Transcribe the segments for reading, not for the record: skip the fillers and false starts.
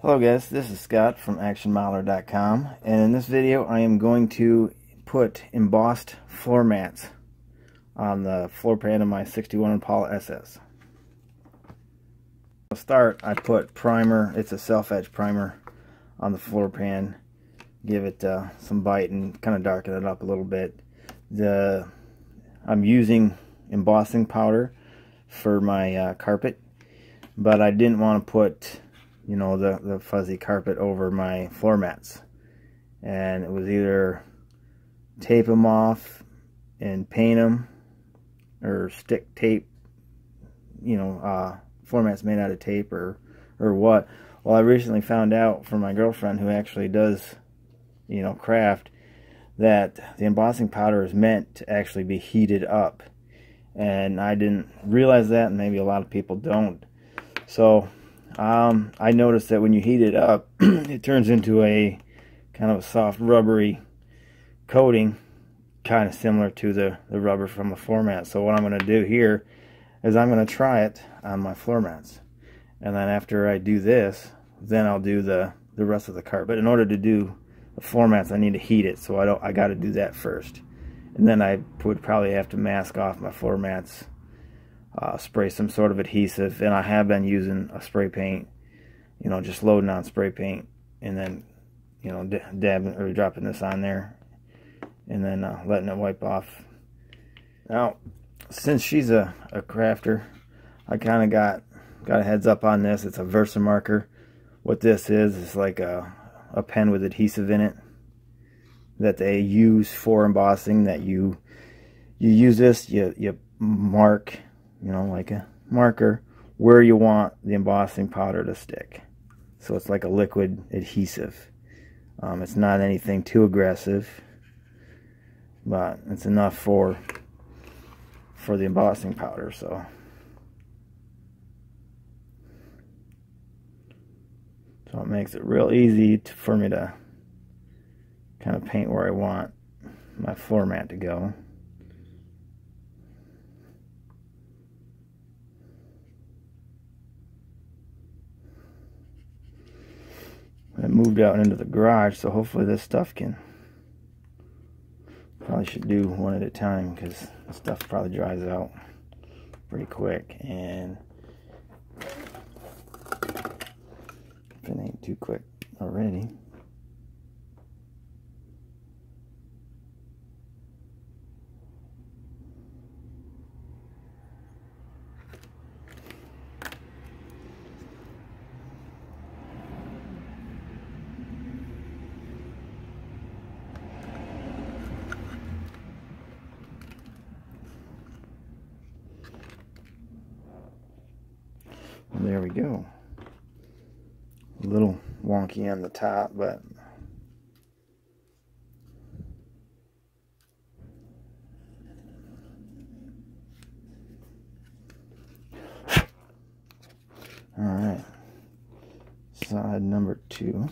Hello guys, this is Scott from actionmodeler.com, and in this video I am going to put embossed floor mats on the floor pan of my 61 Impala SS. To start, I put primer. It's a self-etch primer on the floor pan. Give it some bite and kind of darken it up a little bit. I'm using embossing powder for my carpet, but I didn't want to put, you know, the fuzzy carpet over my floor mats, and it was either tape them off and paint them, or stick tape, you know, floor mats made out of tape, or what. Well, I recently found out from my girlfriend, who actually does, you know, craft, that the embossing powder is meant to actually be heated up, and I didn't realize that, and maybe a lot of people don't. So I noticed that when you heat it up, it turns into a kind of a soft rubbery coating, kind of similar to the rubber from the floor mat. So what I'm going to do here is I'm going to try it on my floor mats, and then after I do this, then I'll do the rest of the carpet. In order to do the floor mats, I need to heat it, so I got to do that first, and then I would probably have to mask off my floor mats, spray some sort of adhesive, and I have been using a spray paint, you know, just loading on spray paint, and then, you know, dabbing or dropping this on there, and then letting it wipe off. Now, since she's a crafter, I kind of got a heads up on this. It's a Versamarker. What this is like a pen with adhesive in it that they use for embossing. That you use this, you mark, you know, like a marker, where you want the embossing powder to stick. So it's like a liquid adhesive. It's not anything too aggressive, but it's enough for the embossing powder. So it makes it real easy for me to kind of paint where I want my floor mat to go. I moved out into the garage, so hopefully this stuff probably should do one at a time, because the stuff probably dries out pretty quick, and if it ain't too quick already. Well, there we go. A little wonky on the top, but all right. Side number 2.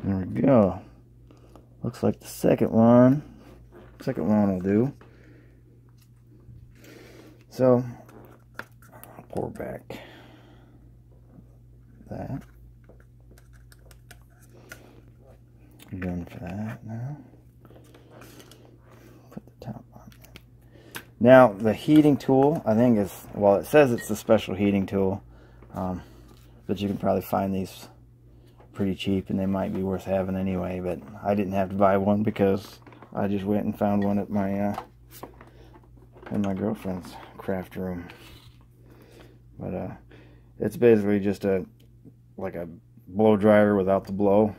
There we go. Looks like the second one will do. So I'll pour back that. I'm done for that now. Put the top on there. Now the heating tool, I think is, well, it says it's a special heating tool, but you can probably find these pretty cheap, and they might be worth having anyway, but I didn't have to buy one because I just went and found one at my in my girlfriend's craft room. But It's basically just like a blow dryer without the blow.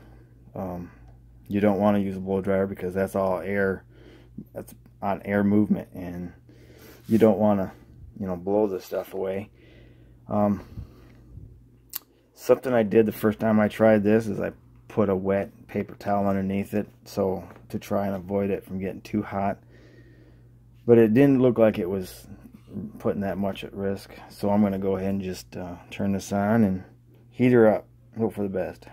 You don't want to use a blow dryer because that's all air. That's on air movement, and you don't want to, you know, blow this stuff away. Something I did the first time I tried this is I put a wet paper towel underneath it, so to try and avoid it from getting too hot. But it didn't look like it was putting that much at risk, so I'm going to go ahead and just turn this on and heat her up. Hope for the best.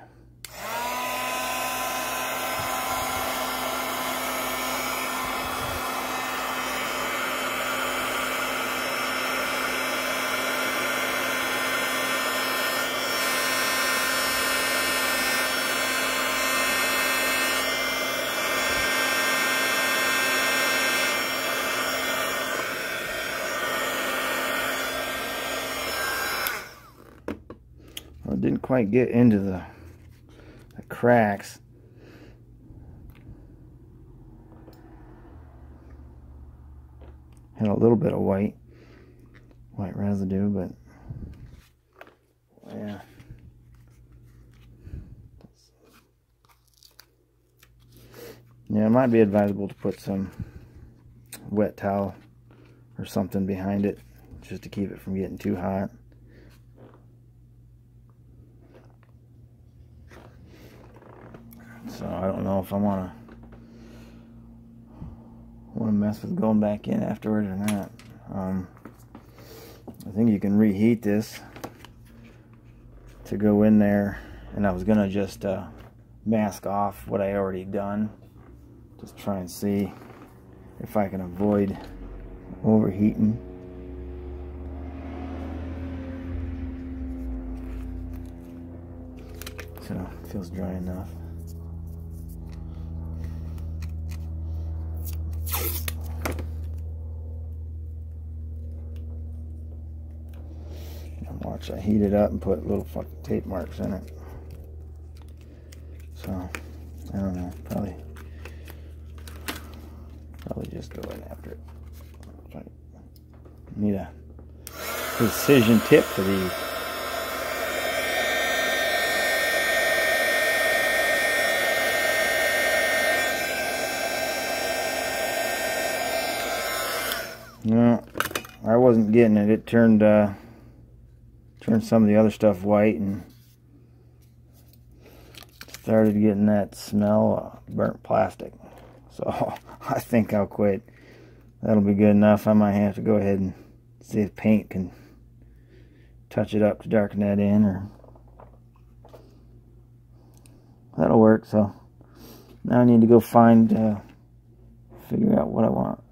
Well, it didn't quite get into the cracks. Had a little bit of white residue, but yeah. Yeah, it might be advisable to put some wet towel or something behind it just to keep it from getting too hot. So I don't know if I want to mess with going back in afterwards or not. I think you can reheat this to go in there, and I was gonna just mask off what I already done, just try and see if I can avoid overheating. So it feels dry enough. Watch, I heat it up and put little fucking tape marks in it. So, I don't know, probably just go in after it. Need a precision tip for these. No, I wasn't getting it. It turned some of the other stuff white and started getting that smell of burnt plastic. So I think I'll quit. That'll be good enough. I might have to go ahead and see if paint can touch it up to darken that in, or that'll work. So now I need to go figure out what I want.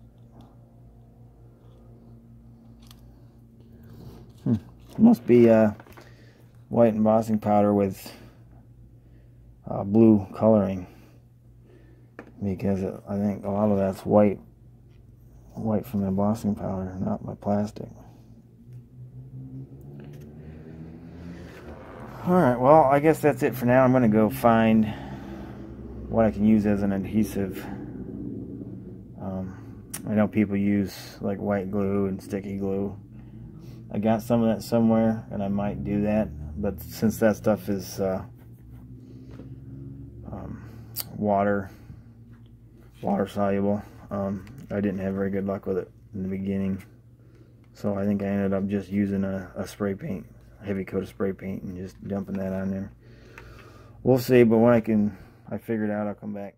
It must be white embossing powder with blue coloring, because I think a lot of that's white from the embossing powder, not my plastic. Alright, well, I guess that's it for now. I'm going to go find what I can use as an adhesive. I know people use like white glue and sticky glue. I got some of that somewhere, and I might do that, but since that stuff is water soluble, I didn't have very good luck with it in the beginning, so I think I ended up just using a spray paint, a heavy coat of spray paint, and just dumping that on there. We'll see, but when I figure it out, I'll come back.